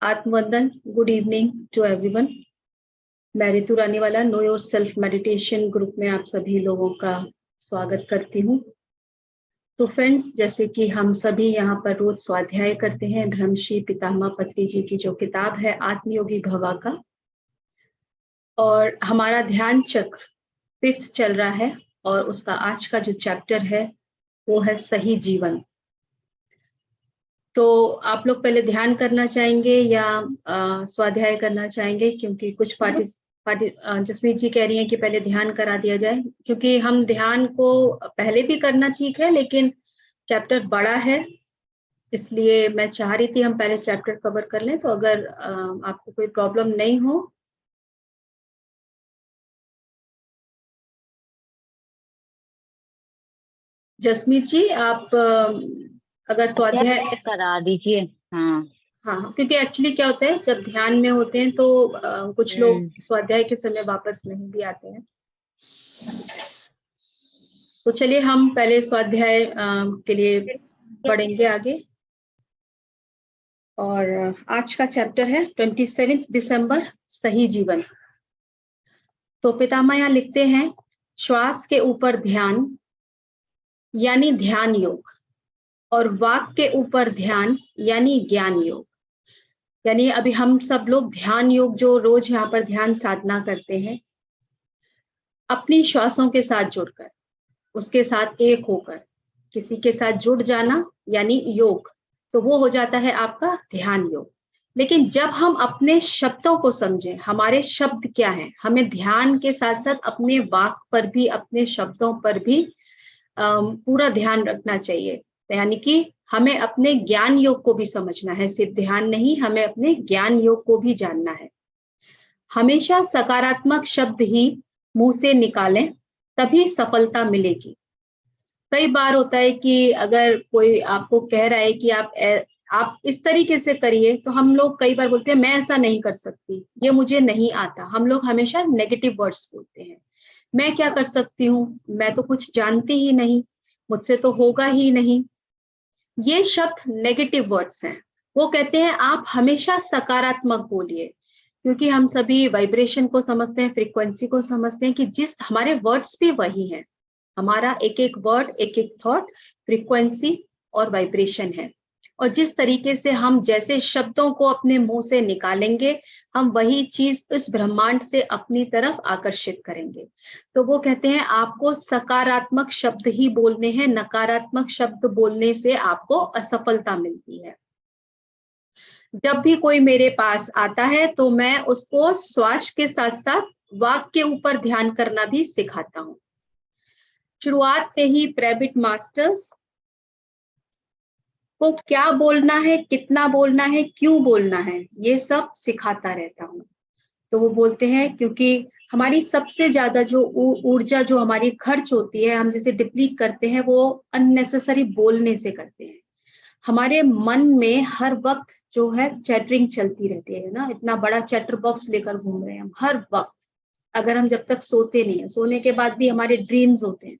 आत्मवंदन, good evening to everyone. मैं Ritu Raniwala know yourself meditation group में आप सभी लोगों का स्वागत करती हूँ। तो फ्रेंड्स, जैसे कि हम सभी यहाँ पर रोज स्वाध्याय करते हैं ब्रह्मश्री पितामह पत्री जी की जो किताब है आत्मयोगी भवा का, और हमारा ध्यान चक्र 5th चल रहा है और उसका आज का जो चैप्टर है वो है सही जीवन। तो आप लोग पहले ध्यान करना चाहेंगे या स्वाध्याय करना चाहेंगे? क्योंकि कुछ जसमीत जी कह रही हैं कि पहले ध्यान करा दिया जाए, क्योंकि हम ध्यान को पहले भी करना ठीक है, लेकिन चैप्टर बड़ा है, इसलिए मैं चाह रही थी हम पहले चैप्टर कवर कर लें। तो अगर आपको कोई प्रॉब्लम नहीं हो। जसमीत जी, आप अगर स्वाध्याय करा दीजिए। हाँ, क्योंकि एक्चुअली क्या होता है, जब ध्यान में होते हैं तो कुछ लोग स्वाध्याय के समय वापस नहीं भी आते हैं। तो चलिए हम पहले स्वाध्याय के लिए पढ़ेंगे आगे। और आज का चैप्टर है 27 दिसंबर, सही जीवन। तो पितामह यहाँ लिखते हैं, श्वास के ऊपर ध्यान यानी ध्यान योग, और वाक के ऊपर ध्यान यानी ज्ञान योग। यानी अभी हम सब लोग ध्यान योग जो रोज यहाँ पर ध्यान साधना करते हैं, अपनी श्वासों के साथ जुड़कर, उसके साथ एक होकर किसी के साथ जुड़ जाना यानी योग, तो वो हो जाता है आपका ध्यान योग। लेकिन जब हम अपने शब्दों को समझें, हमारे शब्द क्या हैं, हमें ध्यान के साथ साथ अपने वाक पर भी, अपने शब्दों पर भी पूरा ध्यान रखना चाहिए। यानी कि हमें अपने ज्ञान योग को भी समझना है, सिर्फ ध्यान नहीं, हमें अपने ज्ञान योग को भी जानना है। हमेशा सकारात्मक शब्द ही मुंह से निकालें, तभी सफलता मिलेगी। कई बार होता है कि अगर कोई आपको कह रहा है कि आप इस तरीके से करिए, तो हम लोग कई बार बोलते हैं मैं ऐसा नहीं कर सकती, ये मुझे नहीं आता। हम लोग हमेशा नेगेटिव वर्ड्स बोलते हैं, मैं क्या कर सकती हूँ, मैं तो कुछ जानती ही नहीं, मुझसे तो होगा ही नहीं। ये शब्द नेगेटिव वर्ड्स हैं। वो कहते हैं आप हमेशा सकारात्मक बोलिए, क्योंकि हम सभी वाइब्रेशन को समझते हैं, फ्रीक्वेंसी को समझते हैं कि जिस हमारे वर्ड्स भी वही हैं। हमारा एक एक वर्ड, एक एक थॉट फ्रीक्वेंसी और वाइब्रेशन है, और जिस तरीके से हम जैसे शब्दों को अपने मुंह से निकालेंगे, हम वही चीज इस ब्रह्मांड से अपनी तरफ आकर्षित करेंगे। तो वो कहते हैं आपको सकारात्मक शब्द ही बोलने हैं, नकारात्मक शब्द बोलने से आपको असफलता मिलती है। जब भी कोई मेरे पास आता है तो मैं उसको श्वास के साथ साथ वाक के ऊपर ध्यान करना भी सिखाता हूँ। शुरुआत में ही प्रेबिट मास्टर्स को क्या बोलना है, कितना बोलना है, क्यों बोलना है, ये सब सिखाता रहता हूँ। तो वो बोलते हैं क्योंकि हमारी सबसे ज्यादा जो ऊर्जा जो हमारी खर्च होती है, हम जैसे डिप्लीट करते हैं, वो अननेसेसरी बोलने से करते हैं। हमारे मन में हर वक्त जो है चैटरिंग चलती रहती है ना, इतना बड़ा चैटर बॉक्स लेकर घूम रहे हैं हम हर वक्त। अगर हम जब तक सोते नहीं है, सोने के बाद भी हमारे ड्रीम्स होते हैं।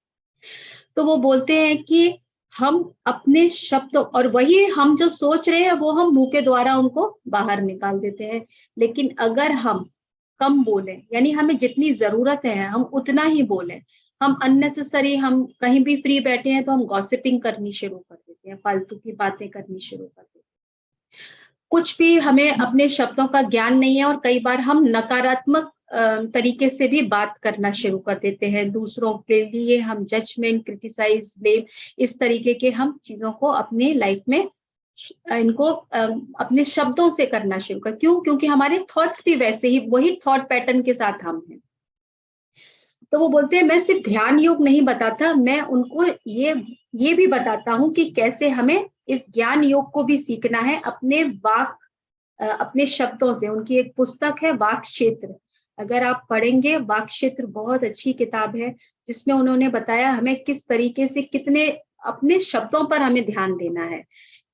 तो वो बोलते हैं कि हम अपने शब्द, और वही हम जो सोच रहे हैं वो हम मुंह के द्वारा उनको बाहर निकाल देते हैं। लेकिन अगर हम कम बोले, यानी हमें जितनी जरूरत है हम उतना ही बोलें, हम अननेसेसरी, हम कहीं भी फ्री बैठे हैं तो हम गॉसिपिंग करनी शुरू कर देते हैं, फालतू की बातें करनी शुरू कर देते हैं। कुछ भी हमें अपने शब्दों का ज्ञान नहीं है, और कई बार हम नकारात्मक तरीके से भी बात करना शुरू कर देते हैं। दूसरों के लिए हम जजमेंट, क्रिटिसाइज, ब्लेम, इस तरीके के हम चीजों को अपने लाइफ में इनको अपने शब्दों से करना शुरू कर। क्यों? क्योंकि हमारे थॉट्स भी वैसे ही, वही थॉट पैटर्न के साथ हम हैं। तो वो बोलते हैं मैं सिर्फ ध्यान योग नहीं बताता, मैं उनको ये भी बताता हूँ कि कैसे हमें इस ज्ञान योग को भी सीखना है अपने वाक, अपने शब्दों से। उनकी एक पुस्तक है वाक क्षेत्र, अगर आप पढ़ेंगे, वाक क्षेत्र बहुत अच्छी किताब है, जिसमें उन्होंने बताया हमें किस तरीके से कितने अपने शब्दों पर हमें ध्यान देना है।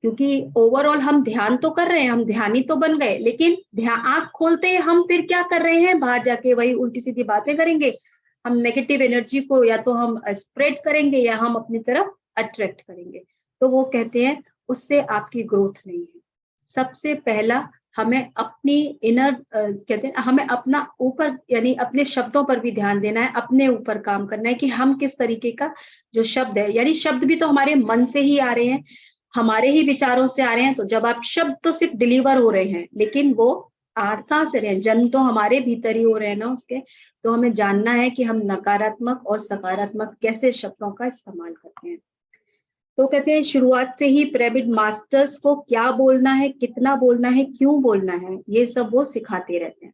क्योंकि ओवरऑल हम ध्यान तो कर रहे हैं, हम ध्यानी तो बन गए, लेकिन ध्यान आंख खोलते हैं हम फिर क्या कर रहे हैं, बाहर जाके वही उल्टी सीधी बातें करेंगे। हम नेगेटिव एनर्जी को या तो हम स्प्रेड करेंगे या हम अपनी तरफ अट्रैक्ट करेंगे। तो वो कहते हैं उससे आपकी ग्रोथ नहीं है। सबसे पहला हमें अपनी इनर कहते हैं हमें अपना ऊपर यानी अपने शब्दों पर भी ध्यान देना है, अपने ऊपर काम करना है कि हम किस तरीके का जो शब्द है, यानी शब्द भी तो हमारे मन से ही आ रहे हैं, हमारे ही विचारों से आ रहे हैं। तो जब आप शब्द तो सिर्फ डिलीवर हो रहे हैं, लेकिन वो आ कहाँ से रहे हैं, जन्म तो हमारे भीतर ही हो रहे हैं ना उसके। तो हमें जानना है कि हम नकारात्मक और सकारात्मक कैसे शब्दों का इस्तेमाल करते हैं। तो कहते हैं शुरुआत से ही पिरामिड मास्टर्स को क्या बोलना है, कितना बोलना है, क्यों बोलना है, ये सब वो सिखाते रहते हैं।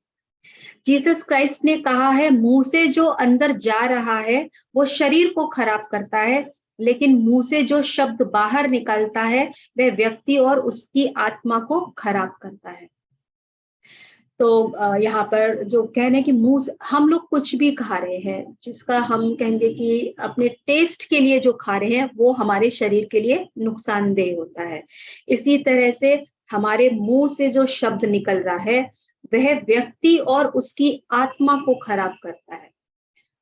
जीसस क्राइस्ट ने कहा है, मुंह से जो अंदर जा रहा है वो शरीर को खराब करता है, लेकिन मुंह से जो शब्द बाहर निकलता है वह व्यक्ति और उसकी आत्मा को खराब करता है। तो यहाँ पर जो कहने की मुंह से हम लोग कुछ भी खा रहे हैं, जिसका हम कहेंगे कि अपने टेस्ट के लिए जो खा रहे हैं वो हमारे शरीर के लिए नुकसानदेह होता है। इसी तरह से हमारे मुंह से जो शब्द निकल रहा है वह व्यक्ति और उसकी आत्मा को खराब करता है।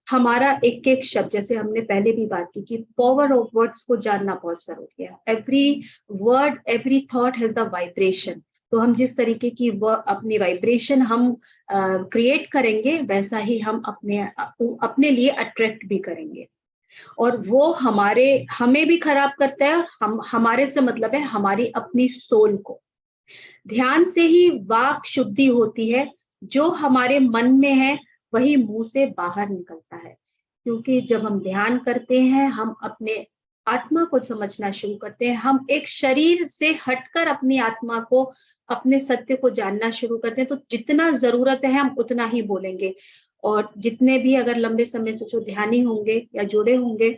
हमारा एक एक शब्द, जैसे हमने पहले भी बात की कि पावर ऑफ वर्ड्स को जानना बहुत जरूरी है। Every word, every thought has the vibration. तो हम जिस तरीके की अपनी वाइब्रेशन हम क्रिएट करेंगे, वैसा ही हम अपने लिए अट्रैक्ट भी करेंगे, और वो हमें भी खराब करता है। और हमारे से मतलब है हमारी अपनी सोल को। ध्यान से ही वाक शुद्धि होती है, जो हमारे मन में है वही मुंह से बाहर निकलता है। क्योंकि जब हम ध्यान करते हैं, हम अपने आत्मा को समझना शुरू करते हैं, हम एक शरीर से हटकर अपनी आत्मा को, अपने सत्य को जानना शुरू करते हैं। तो जितना जरूरत है हम उतना ही बोलेंगे। और जितने भी अगर लंबे समय से जो ध्यानी होंगे या जुड़े होंगे,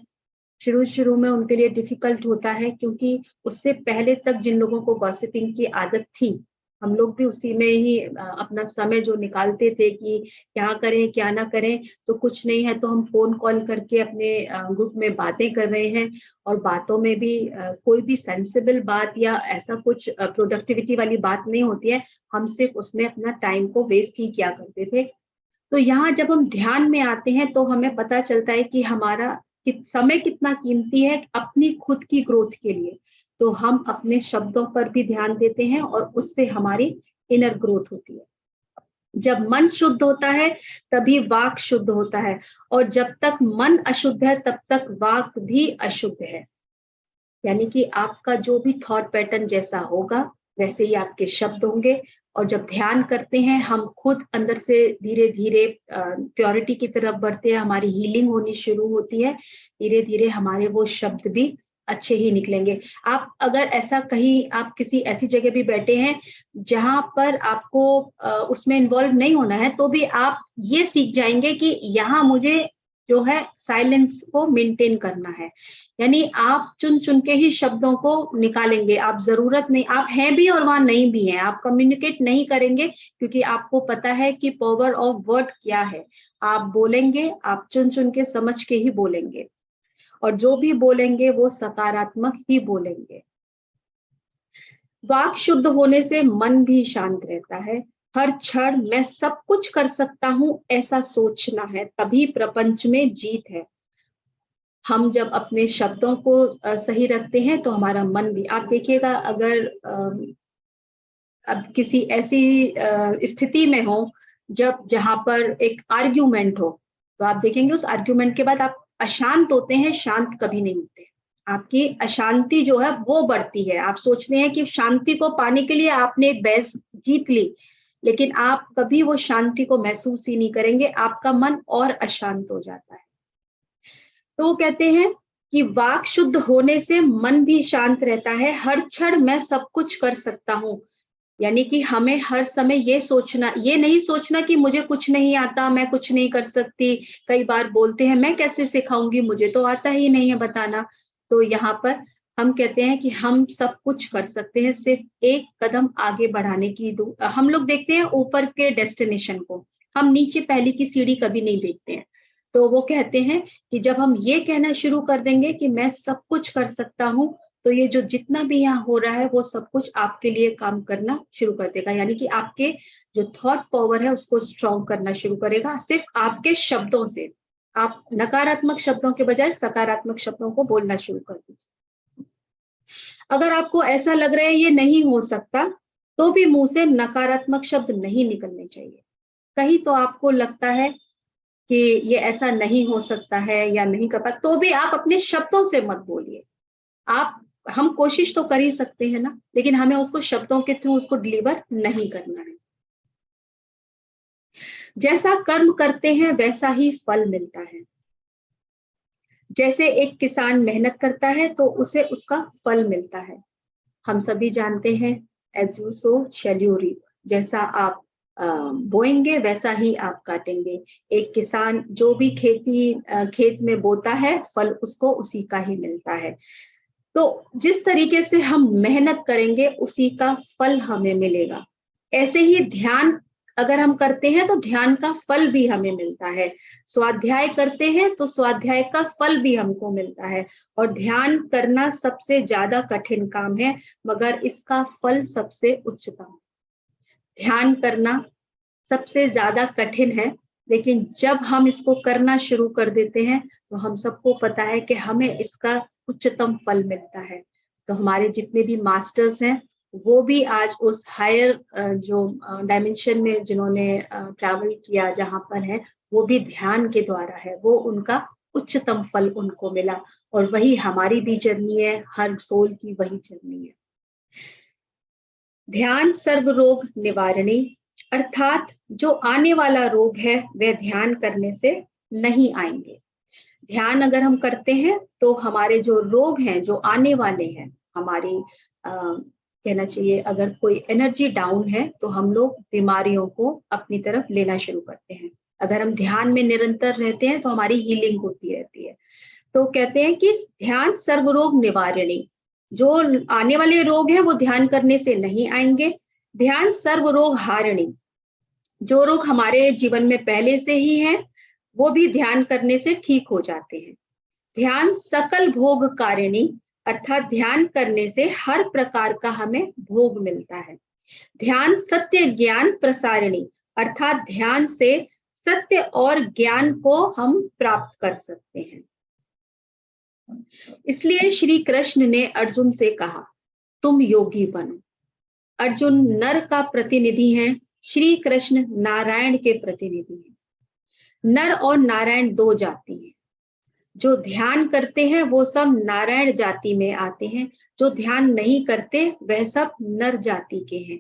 शुरू में उनके लिए डिफिकल्ट होता है, क्योंकि उससे पहले तक जिन लोगों को गॉसिपिंग की आदत थी, हम लोग भी उसी में ही अपना समय जो निकालते थे कि क्या करें क्या ना करें, तो कुछ नहीं है तो हम फोन कॉल करके अपने ग्रुप में बातें कर रहे हैं। और बातों में भी कोई भी सेंसिबल बात या ऐसा कुछ प्रोडक्टिविटी वाली बात नहीं होती है। हम सिर्फ उसमें अपना टाइम को वेस्ट ही किया करते थे। तो यहाँ जब हम ध्यान में आते हैं तो हमें पता चलता है कि हमारा समय कितना कीमती है अपनी खुद की ग्रोथ के लिए। तो हम अपने शब्दों पर भी ध्यान देते हैं और उससे हमारी इनर ग्रोथ होती है। जब मन शुद्ध होता है तभी वाक शुद्ध होता है, और जब तक मन अशुद्ध है तब तक वाक भी अशुद्ध है। यानी कि आपका जो भी थॉट पैटर्न जैसा होगा वैसे ही आपके शब्द होंगे। और जब ध्यान करते हैं हम खुद अंदर से धीरे धीरे प्योरिटी की तरफ बढ़ते हैं, हमारी हीलिंग होनी शुरू होती है। धीरे धीरे हमारे वो शब्द भी अच्छे ही निकलेंगे। आप अगर ऐसा कहीं आप किसी ऐसी जगह भी बैठे हैं जहां पर आपको उसमें इन्वॉल्व नहीं होना है, तो भी आप ये सीख जाएंगे कि यहाँ मुझे जो है साइलेंस को मेंटेन करना है। यानी आप चुन चुन के ही शब्दों को निकालेंगे। आप जरूरत नहीं, आप हैं भी और वहां नहीं भी हैं, आप कम्युनिकेट नहीं करेंगे, क्योंकि आपको पता है कि पावर ऑफ वर्ड क्या है। आप बोलेंगे, आप चुन चुन के समझ के ही बोलेंगे, और जो भी बोलेंगे वो सकारात्मक ही बोलेंगे। वाक शुद्ध होने से मन भी शांत रहता है। हर क्षण मैं सब कुछ कर सकता हूं ऐसा सोचना है, तभी प्रपंच में जीत है। हम जब अपने शब्दों को सही रखते हैं तो हमारा मन भी, आप देखिएगा अगर अब किसी ऐसी स्थिति में हो जहां पर एक आर्ग्यूमेंट हो, तो आप देखेंगे उस आर्ग्यूमेंट के बाद आप अशांत होते हैं, शांत कभी नहीं होते। आपकी अशांति जो है वो बढ़ती है। आप सोचते हैं कि शांति को पाने के लिए आपने एक बहस जीत ली, लेकिन आप कभी वो शांति को महसूस ही नहीं करेंगे, आपका मन और अशांत हो जाता है। तो वो कहते हैं कि वाक शुद्ध होने से मन भी शांत रहता है। हर क्षण मैं सब कुछ कर सकता हूँ, यानी कि हमें हर समय ये नहीं सोचना कि मुझे कुछ नहीं आता, मैं कुछ नहीं कर सकती। कई बार बोलते हैं मैं कैसे सिखाऊंगी, मुझे तो आता ही नहीं है बताना। तो यहाँ पर हम कहते हैं कि हम सब कुछ कर सकते हैं, सिर्फ एक कदम आगे बढ़ाने की हम लोग देखते हैं ऊपर के डेस्टिनेशन को, हम नीचे पहले की सीढ़ी कभी नहीं देखते हैं। तो वो कहते हैं कि जब हम ये कहना शुरू कर देंगे कि मैं सब कुछ कर सकता हूँ, तो ये जो जितना भी यहाँ हो रहा है वो सब कुछ आपके लिए काम करना शुरू कर देगा। यानी कि आपके जो थॉट पावर है उसको स्ट्रॉन्ग करना शुरू करेगा, सिर्फ आपके शब्दों से। आप नकारात्मक शब्दों के बजाय सकारात्मक शब्दों को बोलना शुरू कर दीजिए। अगर आपको ऐसा लग रहा है ये नहीं हो सकता, तो भी मुंह से नकारात्मक शब्द नहीं निकलने चाहिए। कहीं तो आपको लगता है कि ये ऐसा नहीं हो सकता है या नहीं कर पाता, तो भी आप अपने शब्दों से मत बोलिए। हम कोशिश तो कर ही सकते हैं ना, लेकिन हमें उसको शब्दों के थ्रू उसको डिलीवर नहीं करना है। जैसा कर्म करते हैं वैसा ही फल मिलता है। जैसे एक किसान मेहनत करता है तो उसे उसका फल मिलता है। हम सभी जानते हैं as you sow shall you reap, जैसा आप बोएंगे वैसा ही आप काटेंगे। एक किसान जो भी खेत में बोता है, फल उसको उसी का ही मिलता है। तो जिस तरीके से हम मेहनत करेंगे उसी का फल हमें मिलेगा। ऐसे ही ध्यान अगर हम करते हैं तो ध्यान का फल भी हमें मिलता है। स्वाध्याय करते हैं तो स्वाध्याय का फल भी हमको मिलता है। और ध्यान करना सबसे ज्यादा कठिन काम है, मगर इसका फल सबसे उच्चतम। ध्यान करना सबसे ज्यादा कठिन है, लेकिन जब हम इसको करना शुरू कर देते हैं तो हम सबको पता है कि हमें इसका उच्चतम फल मिलता है। तो हमारे जितने भी मास्टर्स हैं वो भी आज उस हायर जो डायमेंशन में जिन्होंने ट्रैवल किया जहां पर है, वो भी ध्यान के द्वारा है, वो उनका उच्चतम फल उनको मिला। और वही हमारी भी जर्नी है, हर सोल की वही जर्नी है। ध्यान सर्व रोग निवारणी, अर्थात जो आने वाला रोग है वह ध्यान करने से नहीं आएंगे। ध्यान अगर हम करते हैं तो हमारे जो रोग हैं जो आने वाले हैं, हमारी कहना चाहिए अगर कोई एनर्जी डाउन है तो हम लोग बीमारियों को अपनी तरफ लेना शुरू करते हैं। अगर हम ध्यान में निरंतर रहते हैं तो हमारी हीलिंग होती रहती है। तो कहते हैं कि ध्यान सर्वरोग निवारणी, जो आने वाले रोग हैं वो ध्यान करने से नहीं आएंगे। ध्यान सर्वरोग हारिणी, जो रोग हमारे जीवन में पहले से ही हैं वो भी ध्यान करने से ठीक हो जाते हैं। ध्यान सकल भोग कारिणी, अर्थात ध्यान करने से हर प्रकार का हमें भोग मिलता है। ध्यान सत्य ज्ञान प्रसारिणी, अर्थात ध्यान से सत्य और ज्ञान को हम प्राप्त कर सकते हैं। इसलिए श्री कृष्ण ने अर्जुन से कहा, तुम योगी बनो। अर्जुन नर का प्रतिनिधि है, श्री कृष्ण नारायण के प्रतिनिधि हैं। नर और नारायण दो जाति हैं। जो ध्यान करते हैं वो सब नारायण जाति में आते हैं, जो ध्यान नहीं करते वह सब नर जाति के हैं।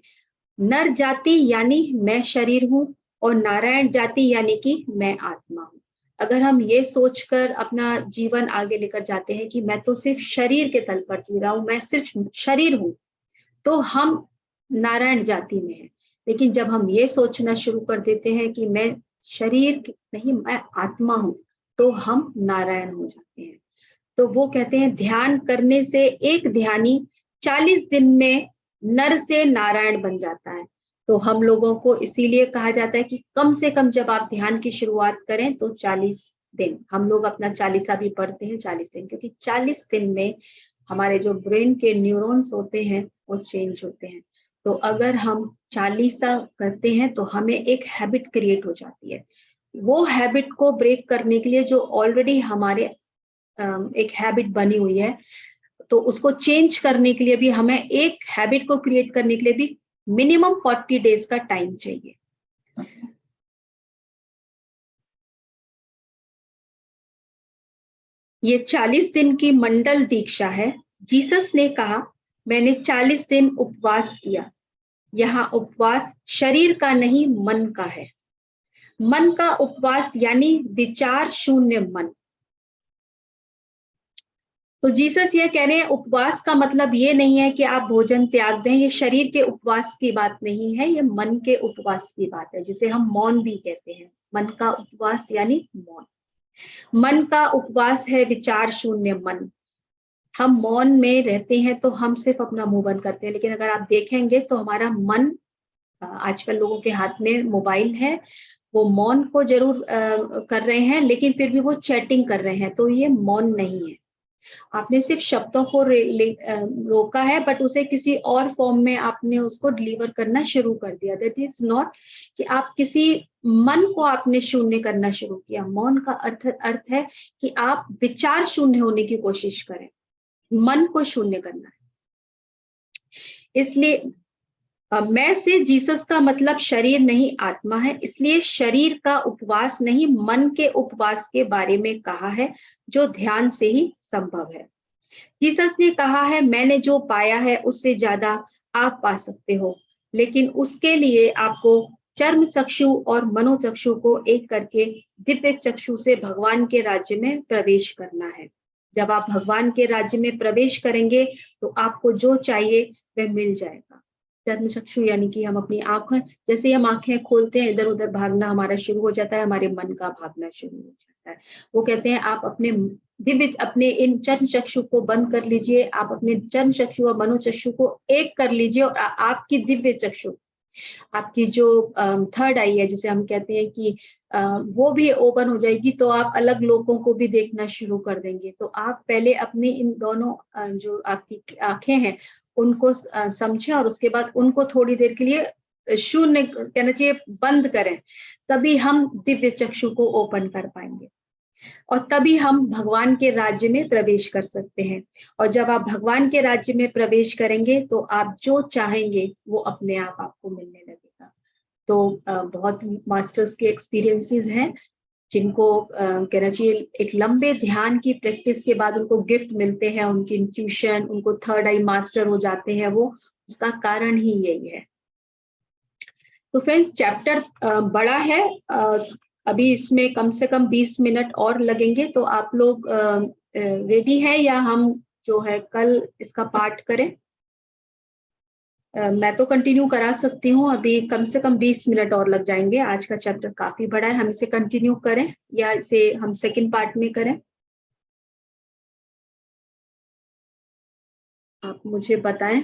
नर जाति यानी मैं शरीर हूं, और नारायण जाति यानी कि मैं आत्मा हूं। अगर हम ये सोचकर अपना जीवन आगे लेकर जाते हैं कि मैं तो सिर्फ शरीर के तल पर जी रहा हूं, मैं सिर्फ शरीर हूं, तो हम नारायण जाति में हैं। लेकिन जब हम ये सोचना शुरू कर देते हैं कि मैं शरीर नहीं, मैं आत्मा हूं, तो हम नारायण हो जाते हैं। तो वो कहते हैं ध्यान करने से एक ध्यानी 40 दिन में नर से नारायण बन जाता है। तो हम लोगों को इसीलिए कहा जाता है कि कम से कम जब आप ध्यान की शुरुआत करें तो 40 दिन, हम लोग अपना 40सा भी पढ़ते हैं 40 दिन, क्योंकि 40 दिन में हमारे जो ब्रेन के न्यूरॉन्स होते हैं वो चेंज होते हैं। तो अगर हम 40सा करते हैं तो हमें एक हैबिट क्रिएट हो जाती है। वो हैबिट को ब्रेक करने के लिए जो ऑलरेडी हमारे एक हैबिट बनी हुई है, तो उसको चेंज करने के लिए भी हमें एक हैबिट को क्रिएट करने के लिए भी मिनिमम 40 डेज का टाइम चाहिए। ये 40 दिन की मंडल दीक्षा है। जीसस ने कहा, मैंने 40 दिन उपवास किया। यहाँ उपवास शरीर का नहीं, मन का है। मन का उपवास यानी विचार शून्य मन। तो जीसस ये कह रहे हैं उपवास का मतलब ये नहीं है कि आप भोजन त्याग दें। ये शरीर के उपवास की बात नहीं है, ये मन के उपवास की बात है, जिसे हम मौन भी कहते हैं। मन का उपवास यानी मौन। मन का उपवास है विचार शून्य मन। हम मौन में रहते हैं तो हम सिर्फ अपना मुंह बंद करते हैं, लेकिन अगर आप देखेंगे तो हमारा मन, आजकल लोगों के हाथ में मोबाइल है, वो मौन को जरूर कर रहे हैं, लेकिन फिर भी वो चैटिंग कर रहे हैं, तो ये मौन नहीं है। आपने सिर्फ शब्दों को रोका है, बट उसे किसी और फॉर्म में आपने उसको डिलीवर करना शुरू कर दिया। दैट इज नॉट कि आप किसी मन को आपने शून्य करना शुरू किया। मौन का अर्थ है कि आप विचार शून्य होने की कोशिश करें, मन को शून्य करना है। इसलिए मैं से जीसस का मतलब शरीर नहीं आत्मा है, इसलिए शरीर का उपवास नहीं मन के उपवास के बारे में कहा है जो ध्यान से ही संभव है। जीसस ने कहा है मैंने जो पाया है उससे ज्यादा आप पा सकते हो, लेकिन उसके लिए आपको चर्म चक्षु और मनोचक्षु को एक करके दिव्य चक्षु से भगवान के राज्य में प्रवेश करना है। जब आप भगवान के राज्य में प्रवेश करेंगे तो आपको जो चाहिए वह मिल जाएगा। चर्म चक्षु यानी कि हम अपनी आंखें, जैसे ही हम आंखें खोलते हैं इधर उधर भागना हमारा शुरू हो जाता है, हमारे मन का भागना शुरू हो जाता है। वो कहते हैं आप अपने दिव्य अपने इन चर्म चक्षु को बंद कर लीजिए, आप अपने चर्म चक्षु और मनोचक्षु को एक कर लीजिए और आपकी दिव्य चक्षु, आपकी जो थर्ड आई है जिसे हम कहते हैं कि वो भी ओपन हो जाएगी, तो आप अलग लोगों को भी देखना शुरू कर देंगे। तो आप पहले अपनी इन दोनों जो आपकी आंखें हैं उनको समझें और उसके बाद उनको थोड़ी देर के लिए शून्य कहना चाहिए बंद करें, तभी हम दिव्य चक्षु को ओपन कर पाएंगे और तभी हम भगवान के राज्य में प्रवेश कर सकते हैं। और जब आप भगवान के राज्य में प्रवेश करेंगे तो आप जो चाहेंगे वो अपने आप आपको मिलने लगेगा। तो बहुत मास्टर्स के एक्सपीरियंसेस हैं जिनको कहना चाहिए एक लंबे ध्यान की प्रैक्टिस के बाद उनको गिफ्ट मिलते हैं, उनकी इंट्यूशन, उनको थर्ड आई मास्टर हो जाते हैं वो, उसका कारण ही यही है। तो फ्रेंड्स चैप्टर बड़ा है, अभी इसमें कम से कम 20 मिनट और लगेंगे, तो आप लोग रेडी है या हम जो है कल इसका पाठ करें? मैं तो कंटिन्यू करा सकती हूँ, अभी कम से कम 20 मिनट और लग जाएंगे। आज का चैप्टर काफी बड़ा है, हम इसे कंटिन्यू करें या इसे हम सेकंड पार्ट में करें? आप मुझे बताएं।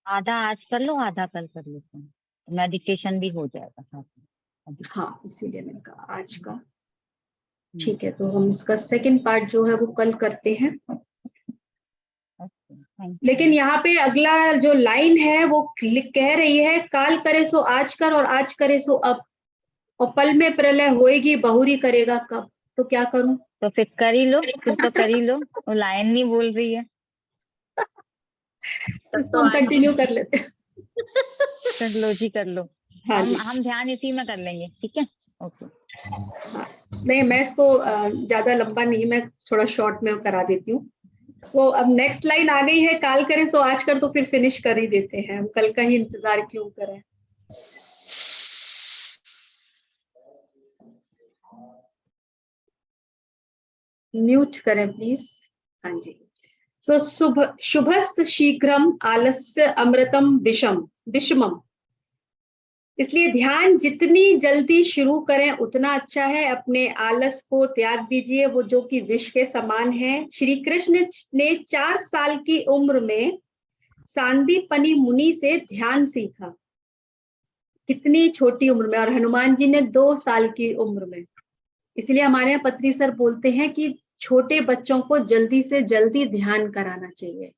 आधा आज कर लो, आधा कल कर लेते हैं, मेडिटेशन भी हो जाएगा साथ में। हाँ, इसीलिए मैंने कहा आज का। ठीक है, तो हम इसका सेकंड पार्ट जो है वो कल करते हैं। लेकिन यहाँ पे अगला जो लाइन है वो कह रही है काल करे सो आज कर और आज करे सो अब, और पल में प्रलय होएगी बहुरी करेगा कब। तो क्या करूं? तो फिर कर ही लो, फिर तो कर ही लो, वो लाइन नहीं बोल रही है। इसको हम कंटिन्यू कर लेते हैं। कर लो जी, कर लो। हाँ हम ध्यान इसी में कर लेंगे, ठीक है? ओके। हाँ, नहीं मैं इसको ज्यादा लंबा नहीं, मैं थोड़ा शॉर्ट में करा देती हूँ। तो अब नेक्स्ट लाइन आ गई है काल करे सो आज कर, तो फिर फिनिश कर ही देते हैं, हम कल का ही इंतजार क्यों करें। म्यूट करें प्लीज। हाँ जी। सो शुभस्त शीघ्रम आलस्य अमृतम विषमम। इसलिए ध्यान जितनी जल्दी शुरू करें उतना अच्छा है। अपने आलस को त्याग दीजिए, वो जो कि विष के समान है। श्री कृष्ण ने 4 साल की उम्र में सांदीपनी मुनि से ध्यान सीखा, कितनी छोटी उम्र में, और हनुमान जी ने 2 साल की उम्र में। इसलिए हमारे यहाँ पत्री सर बोलते हैं कि छोटे बच्चों को जल्दी से जल्दी ध्यान कराना चाहिए।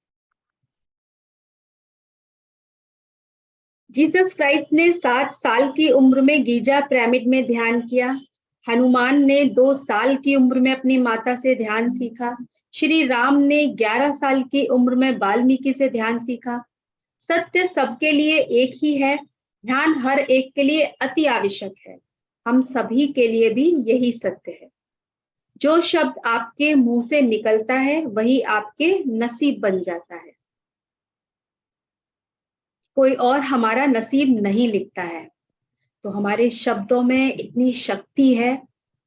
जीसस क्राइस्ट ने 7 साल की उम्र में गीजा पिरामिड में ध्यान किया। हनुमान ने 2 साल की उम्र में अपनी माता से ध्यान सीखा। श्री राम ने 11 साल की उम्र में वाल्मीकि से ध्यान सीखा। सत्य सबके लिए एक ही है, ध्यान हर एक के लिए अति आवश्यक है। हम सभी के लिए भी यही सत्य है। जो शब्द आपके मुंह से निकलता है वही आपके नसीब बन जाता है। कोई और हमारा नसीब नहीं लिखता है। तो हमारे शब्दों में इतनी शक्ति है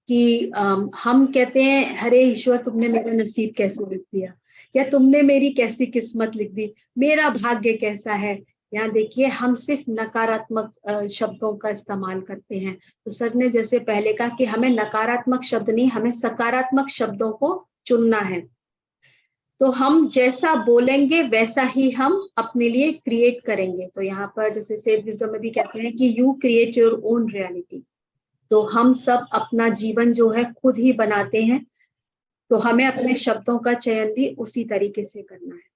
कि हम कहते हैं हरे ईश्वर तुमने मेरा नसीब कैसे लिख दिया, या तुमने मेरी कैसी किस्मत लिख दी, मेरा भाग्य कैसा है। यहाँ देखिए हम सिर्फ नकारात्मक शब्दों का इस्तेमाल करते हैं। तो सर ने जैसे पहले कहा कि हमें नकारात्मक शब्द नहीं, हमें सकारात्मक शब्दों को चुनना है। तो हम जैसा बोलेंगे वैसा ही हम अपने लिए क्रिएट करेंगे। तो यहाँ पर जैसे सेल्फ विजडम में भी कहते हैं कि you create your own reality. तो हम सब अपना जीवन जो है खुद ही बनाते हैं। तो हमें अपने शब्दों का चयन भी उसी तरीके से करना है।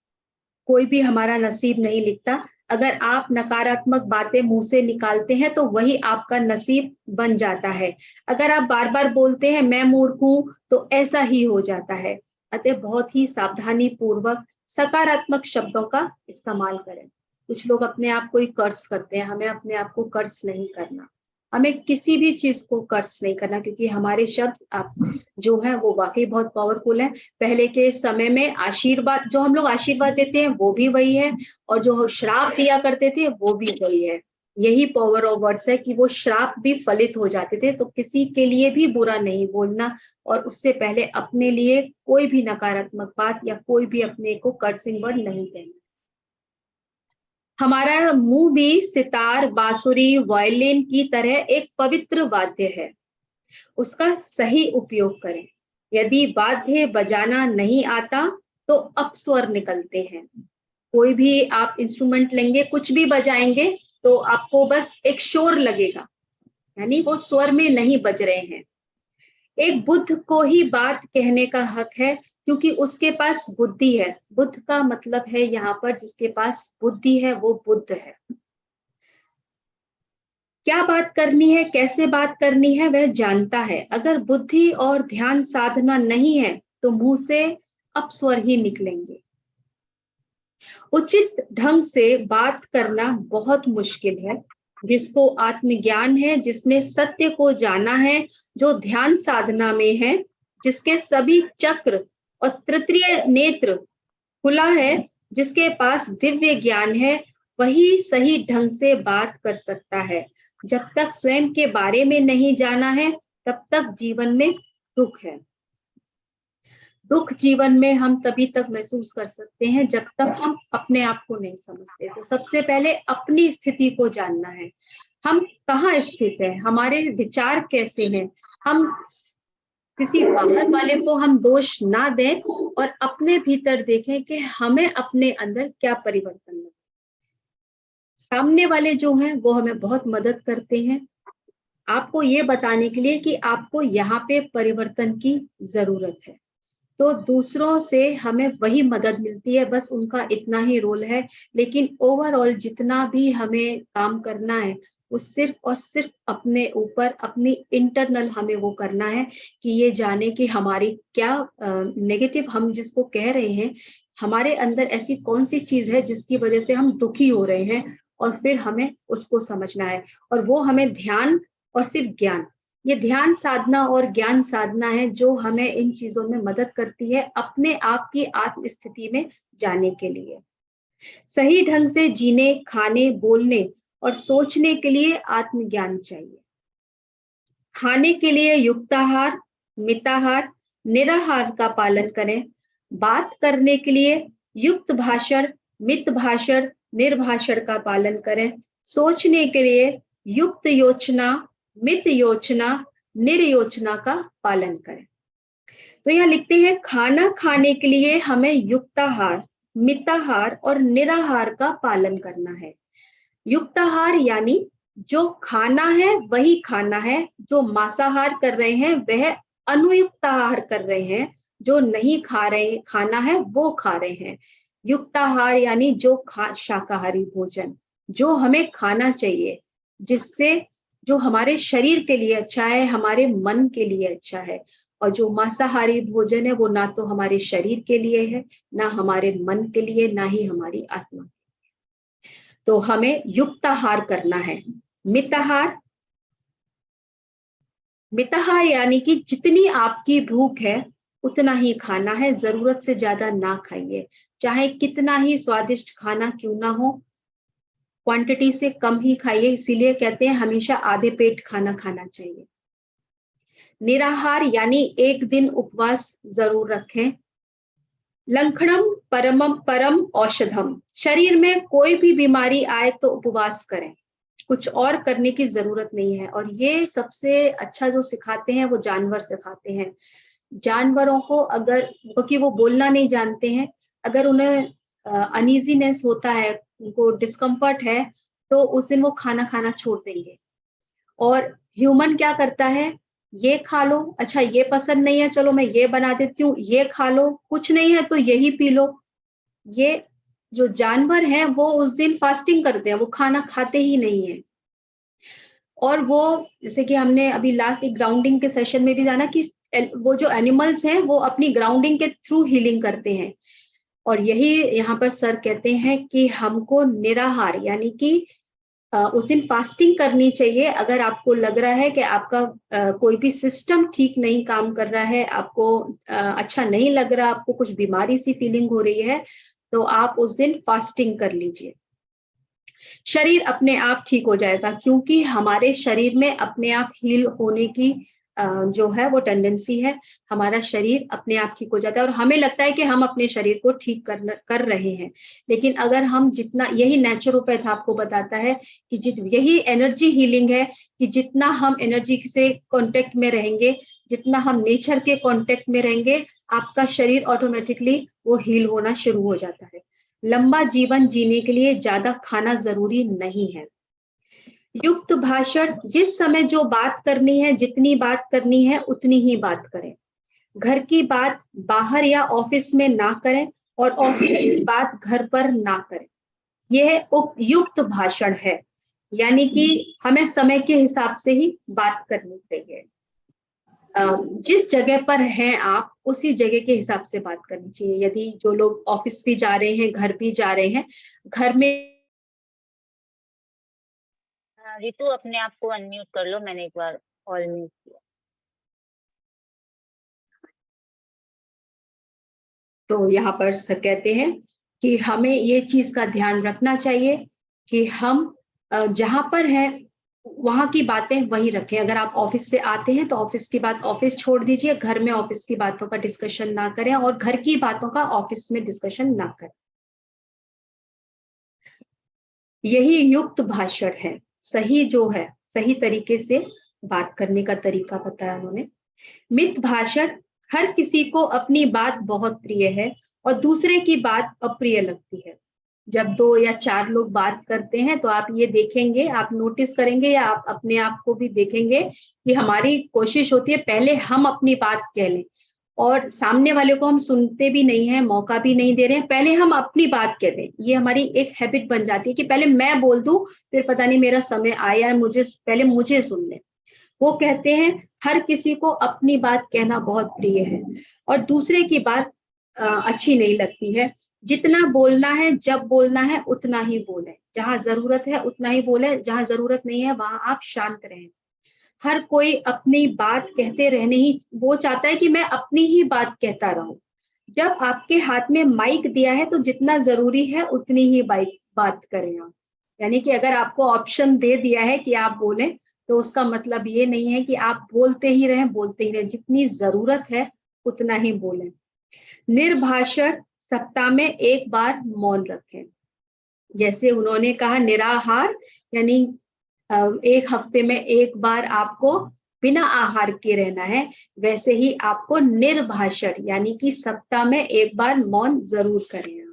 कोई भी हमारा नसीब नहीं लिखता। अगर आप नकारात्मक बातें मुंह से निकालते हैं तो वही आपका नसीब बन जाता है। अगर आप बार बार बोलते हैं मैं मूर्ख हूं तो ऐसा ही हो जाता है। अतः बहुत ही सावधानी पूर्वक सकारात्मक शब्दों का इस्तेमाल करें। कुछ लोग अपने आप को ही कर्स करते हैं, हमें अपने आप को कर्स नहीं करना, हमें किसी भी चीज को कर्स नहीं करना, क्योंकि हमारे शब्द आप जो है वो वाकई बहुत पावरफुल है। पहले के समय में आशीर्वाद, जो हम लोग आशीर्वाद देते हैं वो भी वही है, और जो श्राप दिया करते थे वो भी वही है। यही पावर ऑफ वर्ड्स है कि वो श्राप भी फलित हो जाते थे। तो किसी के लिए भी बुरा नहीं बोलना, और उससे पहले अपने लिए कोई भी नकारात्मक बात या कोई भी अपने को कर्सिंग वर्ड नहीं कहना। हमारा मुंह भी सितार, बांसुरी, वायलिन की तरह एक पवित्र वाद्य है, उसका सही उपयोग करें। यदि वाद्य बजाना नहीं आता तो अपस्वर निकलते हैं। कोई भी आप इंस्ट्रूमेंट लेंगे, कुछ भी बजाएंगे तो आपको बस एक शोर लगेगा, यानी वो स्वर में नहीं बज रहे हैं। एक बुद्ध को ही बात कहने का हक है, क्योंकि उसके पास बुद्धि है। बुद्ध का मतलब है यहाँ पर जिसके पास बुद्धि है वो बुद्ध है। क्या बात करनी है, कैसे बात करनी है वह जानता है। अगर बुद्धि और ध्यान साधना नहीं है तो मुंह से अपस्वर ही निकलेंगे। उचित ढंग से बात करना बहुत मुश्किल है। जिसको आत्मज्ञान है, जिसने सत्य को जाना है, जो ध्यान साधना में है, जिसके सभी चक्र और तृतीय नेत्र खुला है, जिसके पास दिव्य ज्ञान है, वही सही ढंग से बात कर सकता है। जब तक स्वयं के बारे में नहीं जाना है तब तक जीवन में दुख है। दुख जीवन में हम तभी तक महसूस कर सकते हैं जब तक हम अपने आप को नहीं समझते। तो सबसे पहले अपनी स्थिति को जानना है, हम कहाँ स्थित हैं, हमारे विचार कैसे हैं। हम किसी बाहर वाले को हम दोष ना दें और अपने भीतर देखें कि हमें अपने अंदर क्या परिवर्तन है। सामने वाले जो हैं वो हमें बहुत मदद करते हैं आपको ये बताने के लिए कि आपको यहाँ पे परिवर्तन की जरूरत है। तो दूसरों से हमें वही मदद मिलती है, बस उनका इतना ही रोल है। लेकिन ओवरऑल जितना भी हमें काम करना है वो सिर्फ और सिर्फ अपने ऊपर, अपनी इंटरनल हमें वो करना है कि ये जाने कि हमारी क्या नेगेटिव हम जिसको कह रहे हैं, हमारे अंदर ऐसी कौन सी चीज है जिसकी वजह से हम दुखी हो रहे हैं, और फिर हमें उसको समझना है। और वो हमें ध्यान और सिर्फ ज्ञान, ये ध्यान साधना और ज्ञान साधना है जो हमें इन चीजों में मदद करती है अपने आप की आत्म स्थिति में जाने के लिए। सही ढंग से जीने, खाने, बोलने और सोचने के लिए आत्मज्ञान चाहिए। खाने के लिए युक्ताहार, मिताहार, निराहार का पालन करें। बात करने के लिए युक्त भाषण, मित भाषण, निर्भाषण का पालन करें। सोचने के लिए युक्त योचना, मित योचना, निर्योचना का पालन करें। तो यहाँ लिखते हैं खाना खाने के लिए हमें युक्ताहार, मिताहार और निराहार का पालन करना है। युक्ताहार यानी जो खाना है वही खाना है, जो मांसाहार कर रहे हैं वह अनुयुक्ताहार कर रहे हैं, जो नहीं खा रहे खाना है वो खा रहे हैं। युक्ताहार यानी जो शाकाहारी भोजन जो हमें खाना चाहिए, जिससे जो हमारे शरीर के लिए अच्छा है, हमारे मन के लिए अच्छा है। और जो मांसाहारी भोजन है वो ना तो हमारे शरीर के लिए है, ना हमारे मन के लिए, ना ही हमारी आत्मा। तो हमें युक्ताहार करना है। मिताहार, मिताहार यानी कि जितनी आपकी भूख है उतना ही खाना है, जरूरत से ज्यादा ना खाइए। चाहे कितना ही स्वादिष्ट खाना क्यों ना हो, क्वांटिटी से कम ही खाइए। इसीलिए कहते हैं हमेशा आधे पेट खाना खाना चाहिए। निराहार यानी एक दिन उपवास जरूर रखें। लंघनम परम औषधम, शरीर में कोई भी बीमारी आए तो उपवास करें, कुछ और करने की जरूरत नहीं है। और ये सबसे अच्छा जो सिखाते हैं वो जानवर सिखाते हैं। जानवरों को अगर, क्योंकि वो बोलना नहीं जानते हैं, अगर उन्हें अनईजीनेस होता है, उनको डिस्कम्फर्ट है, तो उस दिन वो खाना खाना छोड़ देंगे। और ह्यूमन क्या करता है, ये खा लो, अच्छा ये पसंद नहीं है, चलो मैं ये बना देती हूँ, ये खा लो, कुछ नहीं है तो यही पी लो। ये जो जानवर हैं वो उस दिन फास्टिंग करते हैं, वो खाना खाते ही नहीं है। और वो जैसे कि हमने अभी लास्ट एक ग्राउंडिंग के सेशन में भी जाना कि वो जो एनिमल्स हैं वो अपनी ग्राउंडिंग के थ्रू हीलिंग करते हैं। और यही यहाँ पर सर कहते हैं कि हमको निराहार यानी कि उस दिन फास्टिंग करनी चाहिए। अगर आपको लग रहा है कि आपका कोई भी सिस्टम ठीक नहीं काम कर रहा है, आपको अच्छा नहीं लग रहा, आपको कुछ बीमारी सी फीलिंग हो रही है, तो आप उस दिन फास्टिंग कर लीजिए। शरीर अपने आप ठीक हो जाएगा, क्योंकि हमारे शरीर में अपने आप हील होने की जो है वो टेंडेंसी है। हमारा शरीर अपने आप ठीक हो जाता है और हमें लगता है कि हम अपने शरीर को ठीक कर रहे हैं। लेकिन अगर हम जितना, यही नेचुरोपैथ आपको बताता है कि यही एनर्जी हीलिंग है कि जितना हम एनर्जी से कांटेक्ट में रहेंगे, जितना हम नेचर के कांटेक्ट में रहेंगे, आपका शरीर ऑटोमेटिकली वो हील होना शुरू हो जाता है। लंबा जीवन जीने के लिए ज्यादा खाना जरूरी नहीं है। युक्त भाषण, जिस समय जो बात करनी है, जितनी बात करनी है उतनी ही बात करें। घर की बात बाहर या ऑफिस में ना करें और ऑफिस की बात घर पर ना करें। यह उपयुक्त भाषण है, यानी कि हमें समय के हिसाब से ही बात करनी चाहिए। जिस जगह पर हैं आप, उसी जगह के हिसाब से बात करनी चाहिए। यदि जो लोग ऑफिस भी जा रहे हैं, घर भी जा रहे हैं, घर में रितु अपने आप को अनम्यूट कर लो, मैंने एक बार ऑल म्यूट किया। तो यहाँ पर सर कहते हैं कि हमें ये चीज का ध्यान रखना चाहिए कि हम जहां पर हैं वहां की बातें वही रखें। अगर आप ऑफिस से आते हैं तो ऑफिस की बात ऑफिस छोड़ दीजिए, घर में ऑफिस की बातों का डिस्कशन ना करें और घर की बातों का ऑफिस में डिस्कशन ना करें। यही युक्त भाषण है, सही जो है, सही तरीके से बात करने का तरीका बताया उन्होंने। मित भाषण, हर किसी को अपनी बात बहुत प्रिय है और दूसरे की बात अप्रिय लगती है। जब 2 या 4 लोग बात करते हैं तो आप ये देखेंगे, आप नोटिस करेंगे या आप अपने आप को भी देखेंगे कि हमारी कोशिश होती है पहले हम अपनी बात कह लें और सामने वाले को हम सुनते भी नहीं है, मौका भी नहीं दे रहे हैं, पहले हम अपनी बात कह दें। ये हमारी एक हैबिट बन जाती है कि पहले मैं बोल दूं, फिर पता नहीं मेरा समय आया, पहले मुझे सुन ले। वो कहते हैं हर किसी को अपनी बात कहना बहुत प्रिय है और दूसरे की बात अच्छी नहीं लगती है। जितना बोलना है, जब बोलना है उतना ही बोले, जहां जरूरत है उतना ही बोले, जहां जरूरत नहीं है वहां आप शांत रहें। हर कोई अपनी बात कहते रहने ही, वो चाहता है कि मैं अपनी ही बात कहता रहूं। जब आपके हाथ में माइक दिया है तो जितना जरूरी है उतनी ही बात करें आप। यानी कि अगर आपको ऑप्शन दे दिया है कि आप बोलें, तो उसका मतलब ये नहीं है कि आप बोलते ही रहें, जितनी जरूरत है उतना ही बोलें। निर्भाषण, सप्ताह में एक बार मौन रखें। जैसे उन्होंने कहा निराहार, यानी एक हफ्ते में एक बार आपको बिना आहार के रहना है, वैसे ही आपको निर्भाषण यानी कि सप्ताह में एक बार मौन जरूर करें।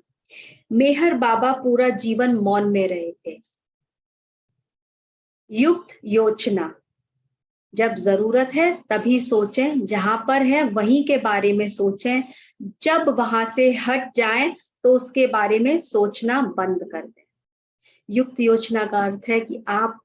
मेहर बाबा पूरा जीवन मौन में रहे थे। युक्त योजना, जब जरूरत है तभी सोचें, जहां पर है वहीं के बारे में सोचें, जब वहां से हट जाएं तो उसके बारे में सोचना बंद कर दें। युक्त योजना का अर्थ है कि आप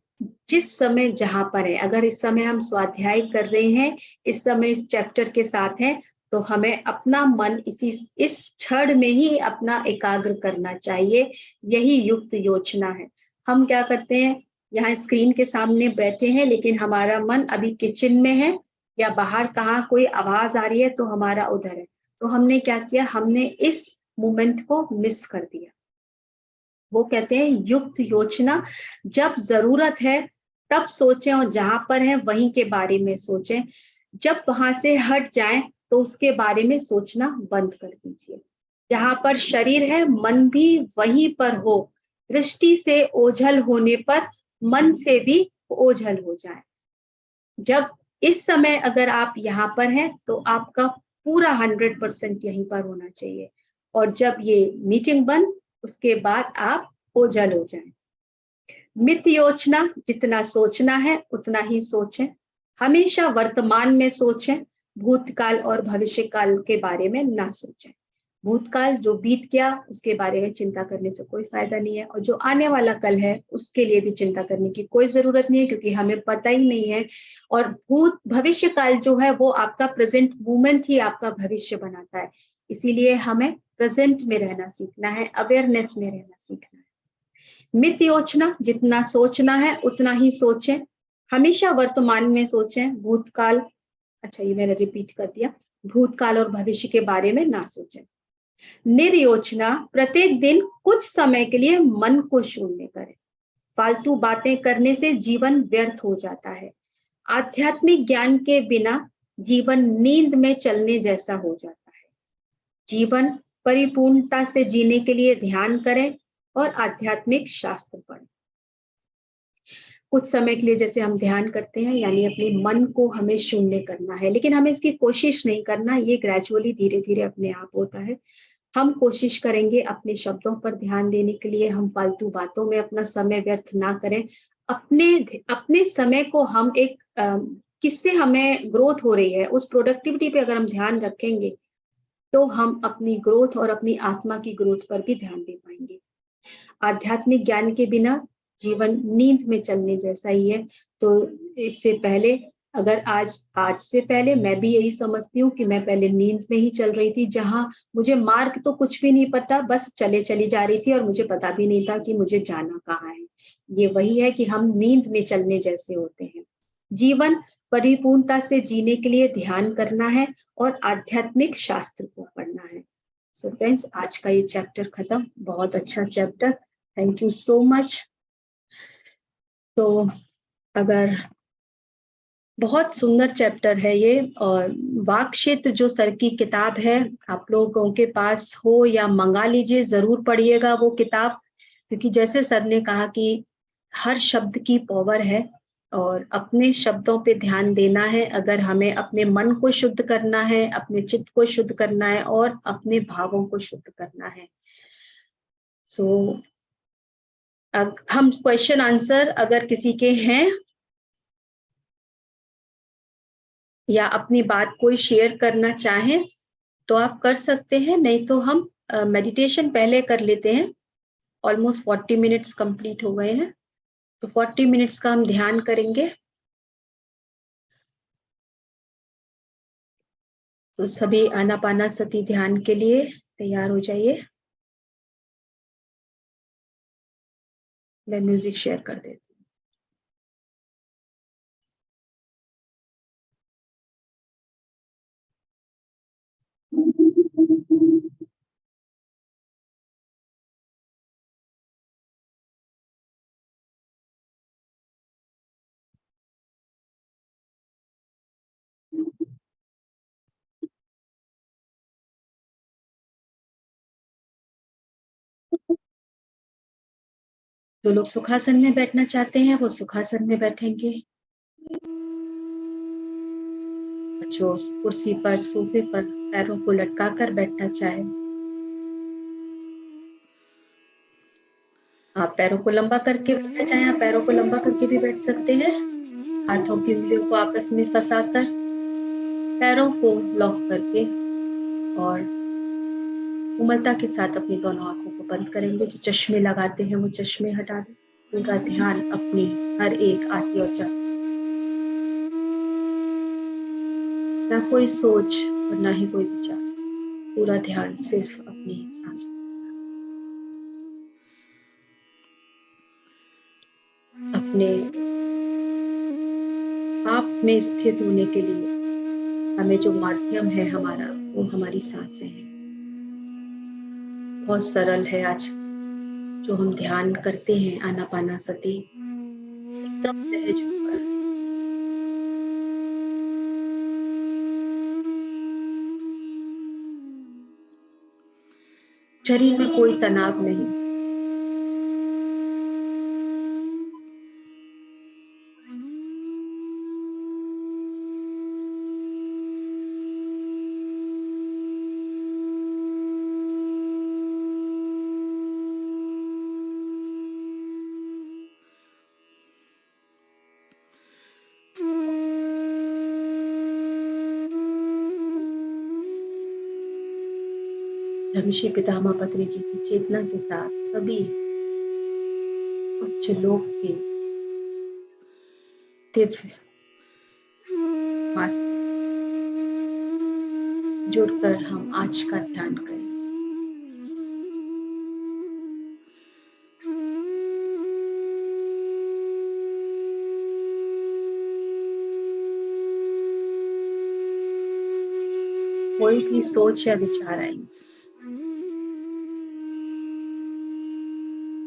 जिस समय जहां पर है, अगर इस समय हम स्वाध्याय कर रहे हैं, इस समय इस चैप्टर के साथ हैं, तो हमें अपना मन इस क्षण में ही अपना एकाग्र करना चाहिए। यही युक्त योजना है। हम क्या करते हैं, यहाँ स्क्रीन के सामने बैठे हैं लेकिन हमारा मन अभी किचन में है या बाहर कहाँ कोई आवाज आ रही है तो हमारा उधर है। तो हमने क्या किया, हमने इस मोमेंट को मिस कर दिया। वो कहते हैं युक्त योजना, जब जरूरत है तब सोचें और जहां पर है वहीं के बारे में सोचें, जब वहां से हट जाएं तो उसके बारे में सोचना बंद कर दीजिए। जहां पर शरीर है मन भी वहीं पर हो, दृष्टि से ओझल होने पर मन से भी ओझल हो जाए। जब इस समय अगर आप यहाँ पर हैं तो आपका पूरा 100% यहीं पर होना चाहिए और जब ये मीटिंग बंद, उसके बाद आप ओझल हो जाएं। मित योजना, जितना सोचना है उतना ही सोचें। हमेशा वर्तमान में सोचें, भूतकाल और भविष्य काल के बारे में ना सोचें। भूतकाल जो बीत गया उसके बारे में चिंता करने से कोई फायदा नहीं है और जो आने वाला कल है उसके लिए भी चिंता करने की कोई जरूरत नहीं है, क्योंकि हमें पता ही नहीं है। और भविष्य काल जो है वो आपका प्रेजेंट मोमेंट ही आपका भविष्य बनाता है। इसीलिए हमें प्रेजेंट में रहना सीखना है, अवेयरनेस में रहना सीखना है। मित योजना, जितना सोचना है उतना ही सोचें, हमेशा वर्तमान में सोचें, भूतकाल, अच्छा ये मैंने रिपीट कर दिया, भूतकाल और भविष्य के बारे में ना सोचें। निर्योजना, प्रत्येक दिन कुछ समय के लिए मन को शून्य करें, फालतू बातें करने से जीवन व्यर्थ हो जाता है। आध्यात्मिक ज्ञान के बिना जीवन नींद में चलने जैसा हो जाता है। जीवन परिपूर्णता से जीने के लिए ध्यान करें और आध्यात्मिक शास्त्र पढ़ें। कुछ समय के लिए जैसे हम ध्यान करते हैं, यानी अपने मन को हमें शून्य करना है, लेकिन हमें इसकी कोशिश नहीं करना, ये ग्रेजुअली धीरे धीरे अपने आप होता है। हम कोशिश करेंगे अपने शब्दों पर ध्यान देने के लिए, हम फालतू बातों में अपना समय व्यर्थ ना करें। अपने समय को हम एक किससे हमें ग्रोथ हो रही है उस प्रोडक्टिविटी पे अगर हम ध्यान रखेंगे तो हम अपनी ग्रोथ और अपनी आत्मा की ग्रोथ पर भी ध्यान दे पाएंगे। आध्यात्मिक ज्ञान के बिना जीवन नींद में चलने जैसा ही है। तो इससे पहले अगर आज से पहले मैं भी यही समझती हूँ कि मैं पहले नींद में ही चल रही थी, जहां मुझे मार्ग तो कुछ भी नहीं पता, बस चली जा रही थी और मुझे पता भी नहीं था कि मुझे जाना कहाँ है। ये वही है कि हम नींद में चलने जैसे होते हैं। जीवन परिपूर्णता से जीने के लिए ध्यान करना है और आध्यात्मिक शास्त्र को पढ़ना है। सो फ्रेंड्स, आज का ये चैप्टर खत्म, बहुत अच्छा chapter, thank you so much. तो अगर बहुत सुंदर चैप्टर है ये, और वाक क्षेत्र जो सर की किताब है आप लोगों के पास हो या मंगा लीजिए, जरूर पढ़िएगा वो किताब, क्योंकि जैसे सर ने कहा कि हर शब्द की पावर है और अपने शब्दों पे ध्यान देना है। अगर हमें अपने मन को शुद्ध करना है, अपने चित्त को शुद्ध करना है और अपने भावों को शुद्ध करना है। सो हम क्वेश्चन आंसर अगर किसी के हैं या अपनी बात कोई शेयर करना चाहें तो आप कर सकते हैं, नहीं तो हम मेडिटेशन पहले कर लेते हैं। ऑलमोस्ट 40 मिनट्स कंप्लीट हो गए हैं, तो 40 मिनट्स का हम ध्यान करेंगे। तो सभी आनापानासती ध्यान के लिए तैयार हो जाइए। मैं म्यूजिक शेयर कर देती हूँ। जो लोग सुखासन में बैठना चाहते हैं वो सुखासन में बैठेंगे, जो कुर्सी पर सोफे पर पैरों को लटकाकर बैठना चाहे आप पैरों को लंबा करके बैठना चाहें, आप पैरों को लंबा करके भी बैठ सकते हैं। हाथों की उंगलियों को आपस में फंसाकर पैरों को लॉक करके और कोमलता के साथ अपनी दोनों आंखों को बंद करेंगे। जो चश्मे लगाते हैं वो चश्मे हटा दें। पूरा ध्यान अपनी हर एक आती और जाती, ना कोई सोच और ना ही कोई विचार, पूरा ध्यान सिर्फ अपनी सांसों के साथ। अपने आप में स्थित होने के लिए हमें जो माध्यम है हमारा, वो हमारी सांसें हैं। बहुत सरल है आज जो हम ध्यान करते हैं आनापानासती, एकदम सहज होकर। शरीर में कोई तनाव नहीं, ब्रह्मश्री पितामह पत्री जी की चेतना के साथ सभी उच्च लोक के दिव्य मास जुड़कर हम आज का ध्यान करें। कोई भी सोच या विचार आएंगे,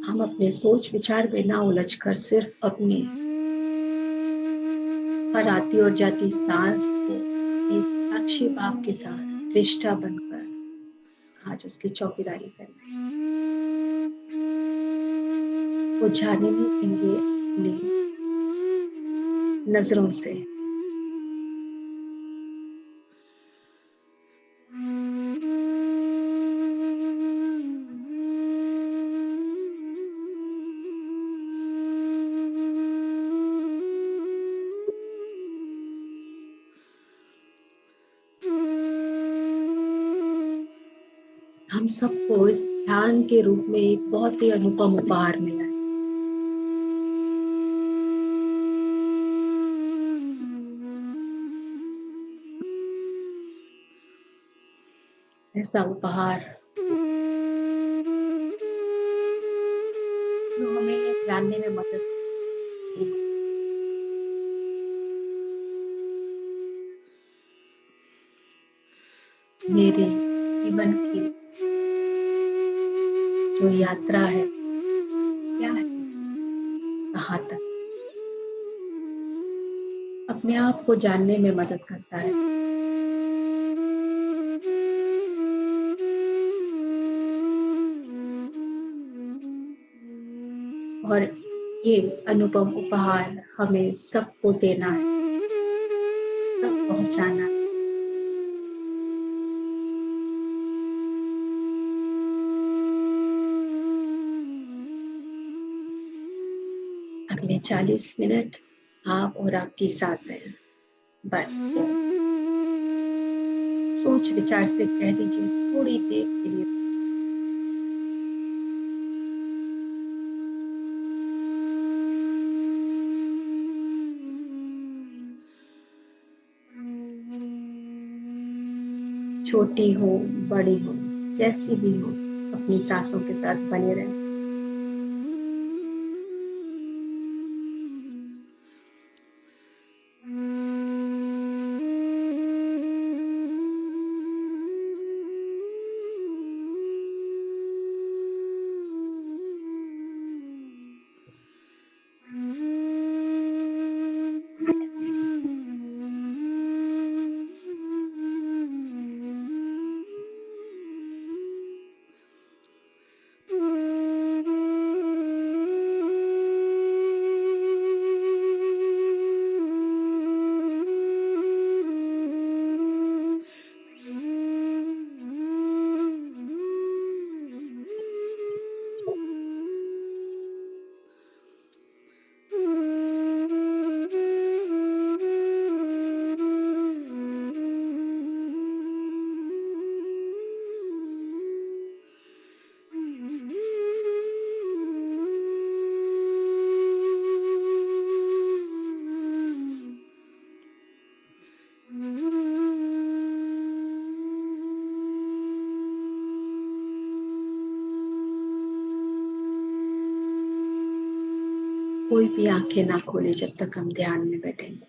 हम अपने सोच विचार में ना उलझकर सिर्फ अपने हर आती और जाती सांस को एक साक्षी भाव के साथ दृष्टा बनकर आज उसकी चौकीदारी करना है। वो जाने नहीं देंगे अपनी नजरों से। हम सबको इस ध्यान के रूप में एक बहुत ही अनुपम उपहार मिला है। ऐसा उपहार जो हमें ये जानने में मदद की मेरे जीवन की जो यात्रा है क्या है, कहाँ तक, अपने आप को जानने में मदद करता है। और ये अनुपम उपहार हमें सबको देना है, सब पहुंचाना है। अगले 40 मिनट आप और आपकी सांसें बस सोच विचार से कह दीजिए थोड़ी देर के लिए छोटी हो बड़ी हो जैसी भी हो, अपनी सांसों के साथ बने रहें। कोई भी आंखें ना खोले जब तक हम ध्यान में बैठेंगे।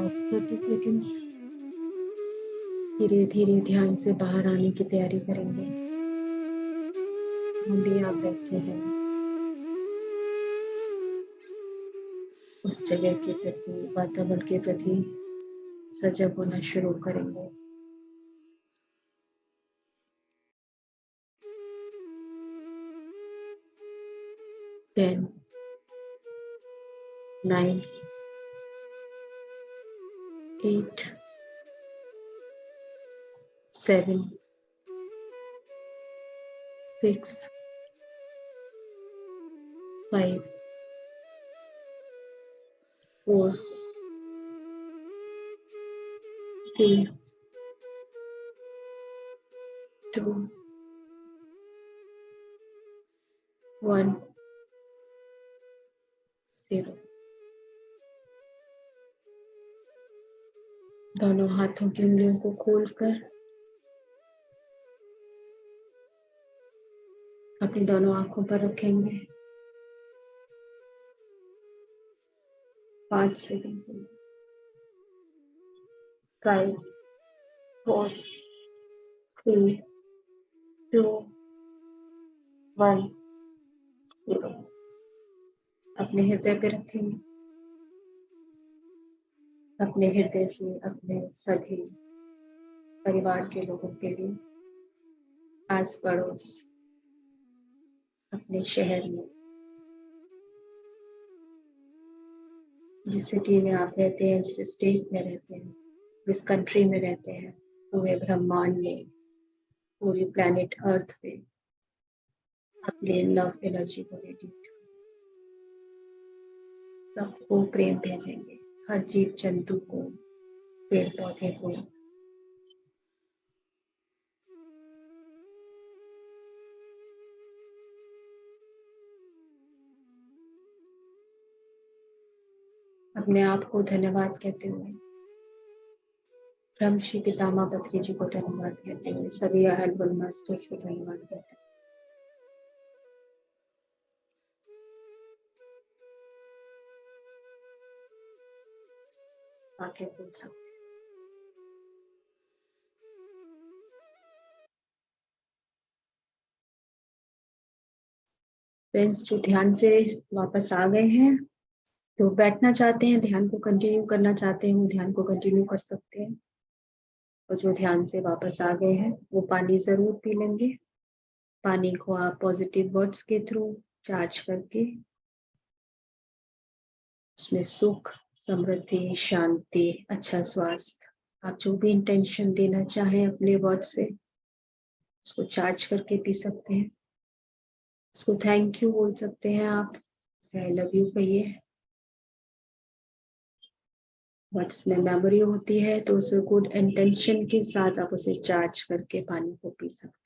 Last 30 seconds. धीरे धीरे ध्यान से बाहर आने की तैयारी करेंगे। हम भी आप बैठे हैं उस जगह के प्रति, वातावरण के प्रति सजग होना शुरू करेंगे। टेन, 9, 8, 7, 6, 5, 4, 3, 2, 1, 0। दोनों हाथों की उंगलियों को खोलकर अपनी दोनों आंखों पर रखेंगे। 5 सेकंड। 5, 4, 3, 2, 1, 0। अपने हृदय पे रखेंगे। अपने हृदय से अपने सभी परिवार के लोगों के लिए, आस पड़ोस, अपने शहर में, जिस सिटी में आप रहते हैं, जिस स्टेट में रहते हैं, जिस कंट्री में रहते हैं, पूरे ब्रह्मांड में, पूरी प्लैनेट अर्थ पे अपने लव एनर्जी को रेडिएट, सबको प्रेम भेजेंगे। हर जीव जंतु को, पेड़ पौधे को, अपने आप को धन्यवाद कहते हुए, ब्रह्म श्री पितामह बद्री जी को धन्यवाद कहते हुए, सभी हेल्पफुल मास्टर्स को धन्यवाद कहते हैं। आंखें खोल सकते। फ्रेंड्स जो ध्यान से वापस आ गए हैं, जो बैठना चाहते हैं, ध्यान को कंटिन्यू करना चाहते हैं, वो ध्यान को कंटिन्यू कर सकते हैं। और जो ध्यान से वापस आ गए हैं, वो पानी जरूर पी लेंगे। पानी को आप पॉजिटिव वर्ड्स के थ्रू चार्ज करके उसमें सुख, समृद्धि, शांति, अच्छा स्वास्थ्य, आप जो भी इंटेंशन देना चाहें अपने वर्ड से, उसको चार्ज करके पी सकते हैं। उसको थैंक यू बोल सकते हैं आप, उसे आई लव यू कहिए। वर्ड्स में मेमोरी होती है, तो उसे गुड इंटेंशन के साथ आप उसे चार्ज करके पानी को पी सकते हैं।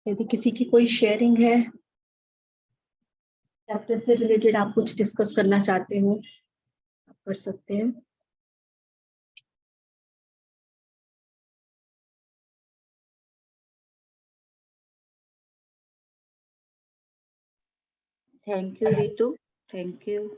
यदि किसी की कोई शेयरिंग है, चैप्टर से रिलेटेड आप कुछ डिस्कस करना चाहते हो, आप कर सकते हैं। Thank you Ritu, thank you.